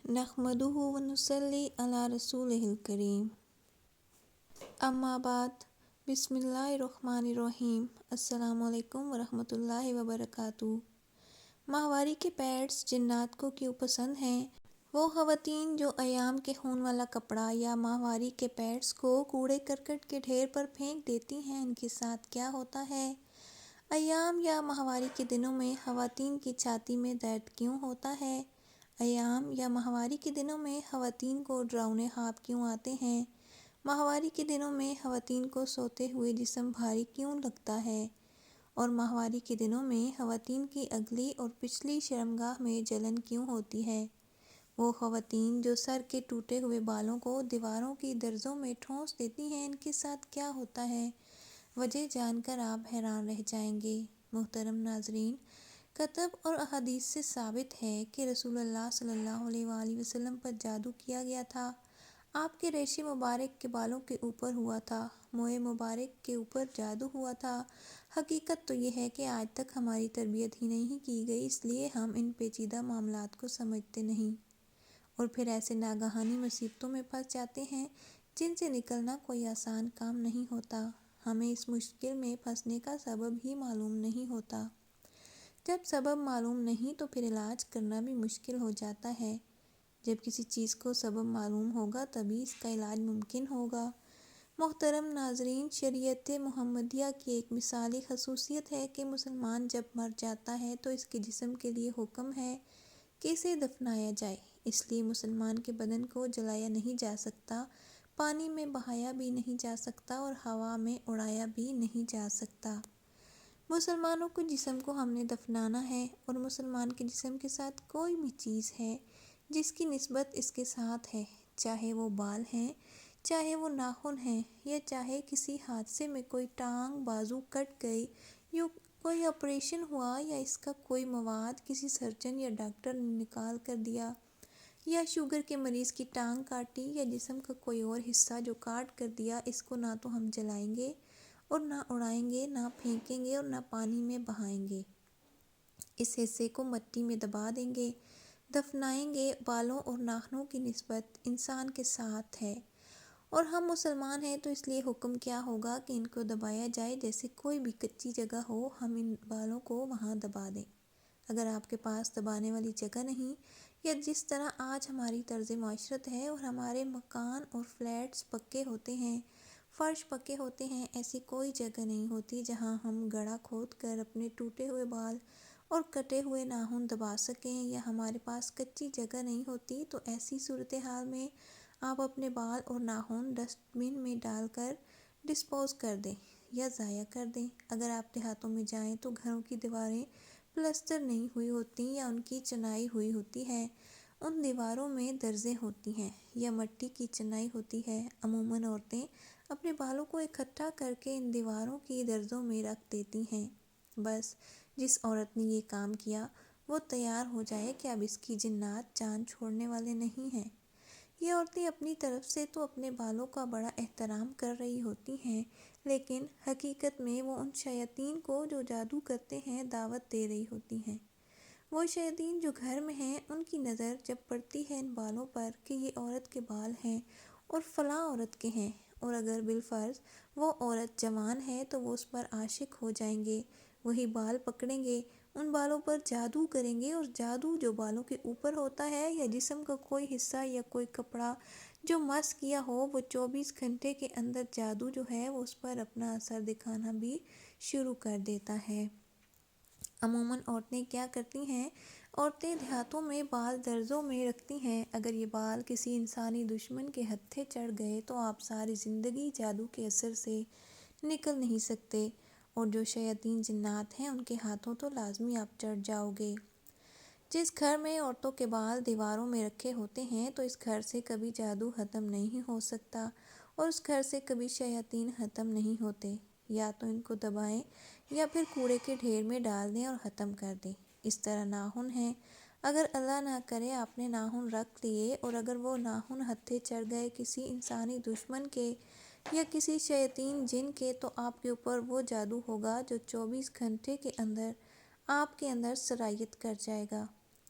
نحمدہ ونصلی علی رسولہ الکریم، اما بعد، بسم اللہ الرحمن الرحیم۔ السلام علیکم ورحمۃ اللہ وبرکاتہ۔ ماہواری کے پیڈز جنات کو کیوں پسند ہیں؟ وہ خواتین جو ایام کے خون والا کپڑا یا ماہواری کے پیڈز کو کوڑے کرکٹ کے ڈھیر پر پھینک دیتی ہیں، ان کے ساتھ کیا ہوتا ہے؟ ایام یا ماہواری کے دنوں میں خواتین کی چھاتی میں درد کیوں ہوتا ہے؟ ایام یا ماہواری کے دنوں میں خواتین کو ڈراؤنے خواب کیوں آتے ہیں؟ ماہواری کے دنوں میں خواتین کو سوتے ہوئے جسم بھاری کیوں لگتا ہے؟ اور ماہواری کے دنوں میں خواتین کی اگلی اور پچھلی شرمگاہ میں جلن کیوں ہوتی ہے؟ وہ خواتین جو سر کے ٹوٹے ہوئے بالوں کو دیواروں کی درزوں میں ٹھونس دیتی ہیں، ان کے ساتھ کیا ہوتا ہے؟ وجہ جان کر آپ حیران رہ جائیں گے۔ محترم ناظرین، کتب اور احادیث سے ثابت ہے کہ رسول اللہ صلی اللہ علیہ وآلہ وسلم پر جادو کیا گیا تھا۔ آپ کے ریشے مبارک کے بالوں کے اوپر ہوا تھا، موئے مبارک کے اوپر جادو ہوا تھا۔ حقیقت تو یہ ہے کہ آج تک ہماری تربیت ہی نہیں کی گئی، اس لیے ہم ان پیچیدہ معاملات کو سمجھتے نہیں، اور پھر ایسے ناگہانی مصیبتوں میں پھنس جاتے ہیں جن سے نکلنا کوئی آسان کام نہیں ہوتا۔ ہمیں اس مشکل میں پھنسنے کا سبب ہی معلوم نہیں ہوتا۔ جب سبب معلوم نہیں تو پھر علاج کرنا بھی مشکل ہو جاتا ہے۔ جب کسی چیز کو سبب معلوم ہوگا تبھی اس کا علاج ممکن ہوگا۔ محترم ناظرین، شریعت محمدیہ کی ایک مثالی خصوصیت ہے کہ مسلمان جب مر جاتا ہے تو اس کے جسم کے لیے حکم ہے کہ اسے دفنایا جائے۔ اس لیے مسلمان کے بدن کو جلایا نہیں جا سکتا، پانی میں بہایا بھی نہیں جا سکتا اور ہوا میں اڑایا بھی نہیں جا سکتا۔ مسلمانوں کے جسم کو ہم نے دفنانا ہے، اور مسلمان کے جسم کے ساتھ کوئی بھی چیز ہے جس کی نسبت اس کے ساتھ ہے، چاہے وہ بال ہیں، چاہے وہ ناخن ہیں، یا چاہے کسی حادثے میں کوئی ٹانگ بازو کٹ گئی، یا کوئی آپریشن ہوا، یا اس کا کوئی مواد کسی سرجن یا ڈاکٹر نے نکال کر دیا، یا شوگر کے مریض کی ٹانگ کاٹی، یا جسم کا کوئی اور حصہ جو کاٹ کر دیا، اس کو نہ تو ہم جلائیں گے اور نہ اڑائیں گے، نہ پھینکیں گے اور نہ پانی میں بہائیں گے۔ اس حصے کو مٹی میں دبا دیں گے، دفنائیں گے۔ بالوں اور ناخنوں کی نسبت انسان کے ساتھ ہے، اور ہم مسلمان ہیں تو اس لیے حکم کیا ہوگا کہ ان کو دبایا جائے۔ جیسے کوئی بھی کچی جگہ ہو، ہم ان بالوں کو وہاں دبا دیں۔ اگر آپ کے پاس دبانے والی جگہ نہیں، یا جس طرح آج ہماری طرز معاشرت ہے اور ہمارے مکان اور فلیٹس پکے ہوتے ہیں، فرش پکے ہوتے ہیں، ایسی کوئی جگہ نہیں ہوتی جہاں ہم گڑھا کھود کر اپنے ٹوٹے ہوئے بال اور کٹے ہوئے ناخن دبا سکیں، یا ہمارے پاس کچی جگہ نہیں ہوتی، تو ایسی صورتحال میں آپ اپنے بال اور ناخن ڈسٹ بن میں ڈال کر ڈسپوز کر دیں یا ضائع کر دیں۔ اگر آپ دیہاتوں میں جائیں تو گھروں کی دیواریں پلسٹر نہیں ہوئی ہوتی یا ان کی چنائی ہوئی ہوتی ہے، ان دیواروں میں درزیں ہوتی ہیں یا مٹی کی چنائی ہوتی ہے۔ عموماً عورتیں اپنے بالوں کو اکٹھا کر کے ان دیواروں کی درزوں میں رکھ دیتی ہیں۔ بس جس عورت نے یہ کام کیا وہ تیار ہو جائے کہ اب اس کی جنات جان چھوڑنے والے نہیں ہیں۔ یہ عورتیں اپنی طرف سے تو اپنے بالوں کا بڑا احترام کر رہی ہوتی ہیں، لیکن حقیقت میں وہ ان شیاطین کو جو جادو کرتے ہیں دعوت دے رہی ہوتی ہیں۔ وہ شیاطین جو گھر میں ہیں، ان کی نظر جب پڑتی ہے ان بالوں پر کہ یہ عورت کے بال ہیں اور فلاں عورت کے ہیں، اور اگر بالفرض وہ عورت جوان ہے تو وہ اس پر عاشق ہو جائیں گے، وہی بال پکڑیں گے، ان بالوں پر جادو کریں گے، اور جادو جو بالوں کے اوپر ہوتا ہے یا جسم کا کوئی حصہ یا کوئی کپڑا جو مس کیا ہو، وہ 24 گھنٹے کے اندر جادو جو ہے وہ اس پر اپنا اثر دکھانا بھی شروع کر دیتا ہے۔ عموماً عورتیں کیا کرتی ہیں؟ عورتیں دیہاتوں میں بال درزوں میں رکھتی ہیں۔ اگر یہ بال کسی انسانی دشمن کے ہتھے چڑھ گئے تو آپ ساری زندگی جادو کے اثر سے نکل نہیں سکتے، اور جو شیاطین جنات ہیں ان کے ہاتھوں تو لازمی آپ چڑھ جاؤ گے۔ جس گھر میں عورتوں کے بال دیواروں میں رکھے ہوتے ہیں تو اس گھر سے کبھی جادو ختم نہیں ہو سکتا، اور اس گھر سے کبھی شیاطین ختم نہیں ہوتے۔ یا تو ان کو دبائیں یا پھر کوڑے کے ڈھیر میں ڈال دیں اور ختم کر دیں۔ اس طرح ناخن ہیں، اگر اللہ نہ کرے آپ نے ناخن رکھ لیے اور اگر وہ ناخن ہتھے چڑھ گئے کسی انسانی دشمن کے یا کسی شیاطین جن کے، تو آپ کے اوپر وہ جادو ہوگا جو 24 گھنٹے کے اندر آپ کے اندر سرایت کر جائے گا۔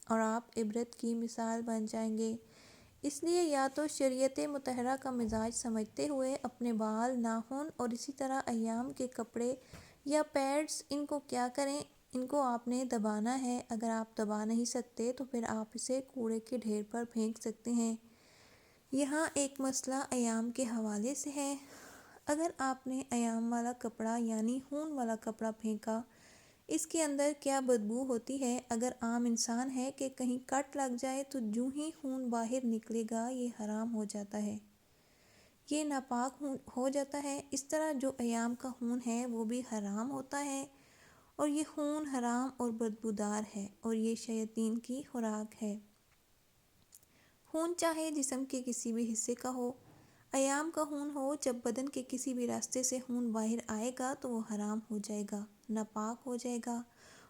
اور آپ عبرت کی مثال بن جائیں گے۔ اس لیے یا تو شریعت مطہرہ کا مزاج سمجھتے ہوئے اپنے بال، ناخن اور اسی طرح ایام کے کپڑے یا پیڈز، ان کو کیا کریں، ان کو آپ نے دبانا ہے۔ اگر آپ دبا نہیں سکتے تو پھر آپ اسے کوڑے کے ڈھیر پر پھینک سکتے ہیں۔ یہاں ایک مسئلہ ایام کے حوالے سے ہے۔ اگر آپ نے ایام والا کپڑا یعنی خون والا کپڑا پھینکا، اس کے اندر کیا بدبو ہوتی ہے؟ اگر عام انسان ہے کہ کہیں کٹ لگ جائے تو جوں ہی خون باہر نکلے گا یہ حرام ہو جاتا ہے، یہ ناپاک ہو جاتا ہے۔ اس طرح جو ایام کا خون ہے وہ بھی حرام ہوتا ہے، اور یہ خون حرام اور بدبودار ہے، اور یہ شیاطین کی خوراک ہے۔ خون چاہے جسم کے کسی بھی حصے کا ہو، ایام کا خون ہو، جب بدن کے کسی بھی راستے سے خون باہر آئے گا تو وہ حرام ہو جائے گا، ناپاک ہو جائے گا،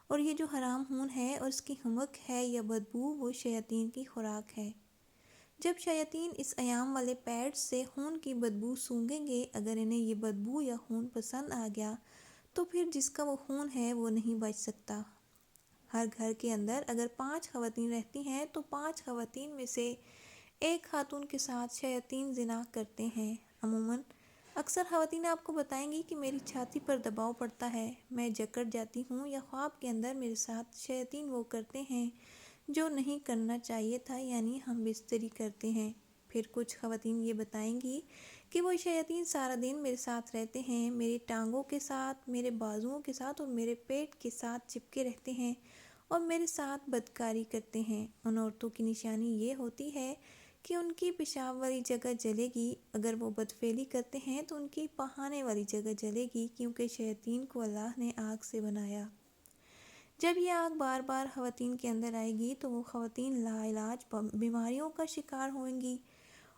اور یہ جو حرام خون ہے اور اس کی حمک ہے یا بدبو، وہ شیاطین کی خوراک ہے۔ جب شیاطین اس ایام والے پیڈ سے خون کی بدبو سونگھیں گے، اگر انہیں یہ بدبو یا خون پسند آ گیا تو پھر جس کا وہ خون ہے وہ نہیں بچ سکتا۔ ہر گھر کے اندر اگر 5 خواتین رہتی ہیں تو 5 خواتین میں سے ایک خاتون کے ساتھ شیاطین زنا کرتے ہیں۔ عموماً اکثر خواتین آپ کو بتائیں گی کہ میری چھاتی پر دباؤ پڑتا ہے، میں جکڑ جاتی ہوں، یا خواب کے اندر میرے ساتھ شیاطین وہ کرتے ہیں جو نہیں کرنا چاہیے تھا، یعنی ہم بستری کرتے ہیں۔ پھر کچھ خواتین یہ بتائیں گی کہ وہ شیاطین سارا دن میرے ساتھ رہتے ہیں، میری ٹانگوں کے ساتھ، میرے بازوؤں کے ساتھ اور میرے پیٹ کے ساتھ چپکے رہتے ہیں اور میرے ساتھ بدکاری کرتے ہیں۔ ان عورتوں کی نشانی یہ ہوتی ہے کہ ان کی پیشاب والی جگہ جلے گی، اگر وہ بدفعلی کرتے ہیں تو ان کی پہانے والی جگہ جلے گی، کیونکہ شیاطین کو اللہ نے آگ سے بنایا۔ جب یہ آگ بار بار خواتین کے اندر آئے گی تو وہ خواتین لا علاج بیماریوں کا شکار ہوئیں گی،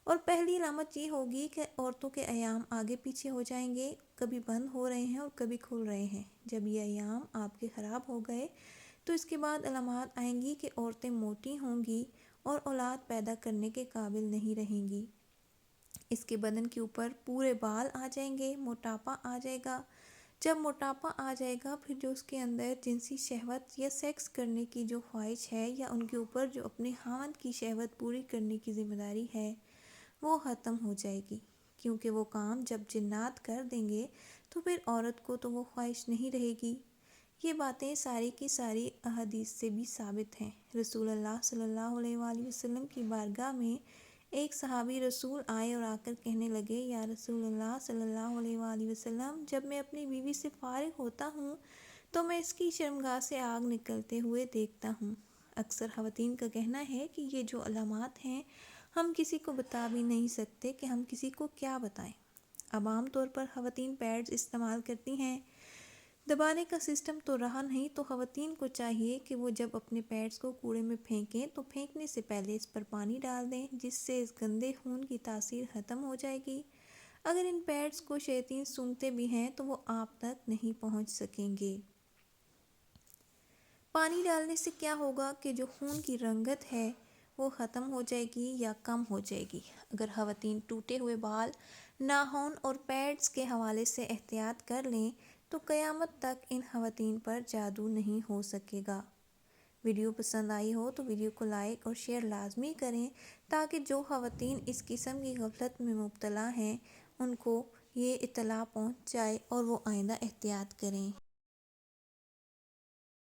اور پہلی علامت یہ ہوگی کہ عورتوں کے ایام آگے پیچھے ہو جائیں گے، کبھی بند ہو رہے ہیں اور کبھی کھل رہے ہیں۔ جب یہ ایام آپ کے خراب ہو گئے تو اس کے بعد علامات آئیں گی کہ عورتیں موٹی ہوں گی اور اولاد پیدا کرنے کے قابل نہیں رہیں گی۔ اس کے بدن کے اوپر پورے بال آ جائیں گے، موٹاپا آ جائے گا۔ جب موٹاپا آ جائے گا پھر جو اس کے اندر جنسی شہوت یا سیکس کرنے کی جو خواہش ہے، یا ان کے اوپر جو اپنے خاوند کی شہوت پوری کرنے کی ذمہ داری ہے، وہ ختم ہو جائے گی، کیونکہ وہ کام جب جنات کر دیں گے تو پھر عورت کو تو وہ خواہش نہیں رہے گی۔ یہ باتیں ساری کی ساری احادیث سے بھی ثابت ہیں۔ رسول اللہ صلی اللہ علیہ وآلہ وسلم کی بارگاہ میں ایک صحابی رسول آئے اور آ کر کہنے لگے، یا رسول اللہ صلی اللہ علیہ وآلہ وسلم، جب میں اپنی بیوی سے فارغ ہوتا ہوں تو میں اس کی شرمگاہ سے آگ نکلتے ہوئے دیکھتا ہوں۔ اکثر خواتین کا کہنا ہے کہ یہ جو علامات ہیں ہم کسی کو بتا بھی نہیں سکتے کہ ہم کسی کو کیا بتائیں۔ اب عام طور پر خواتین پیڈز استعمال کرتی ہیں، دبانے کا سسٹم تو رہا نہیں، تو خواتین کو چاہیے کہ وہ جب اپنے پیڈز کو کوڑے میں پھینکیں تو پھینکنے سے پہلے اس پر پانی ڈال دیں، جس سے اس گندے خون کی تاثیر ختم ہو جائے گی۔ اگر ان پیڈز کو شیاطین سونگھتے بھی ہیں تو وہ آپ تک نہیں پہنچ سکیں گے۔ پانی ڈالنے سے کیا ہوگا کہ جو خون کی رنگت ہے وہ ختم ہو جائے گی یا کم ہو جائے گی۔ اگر خواتین ٹوٹے ہوئے بال، ناخن اور پیڈز کے حوالے سے احتیاط کر لیں تو قیامت تک ان خواتین پر جادو نہیں ہو سکے گا۔ ویڈیو پسند آئی ہو تو ویڈیو کو لائک اور شیئر لازمی کریں، تاکہ جو خواتین اس قسم کی غفلت میں مبتلا ہیں ان کو یہ اطلاع پہنچ جائے اور وہ آئندہ احتیاط کریں۔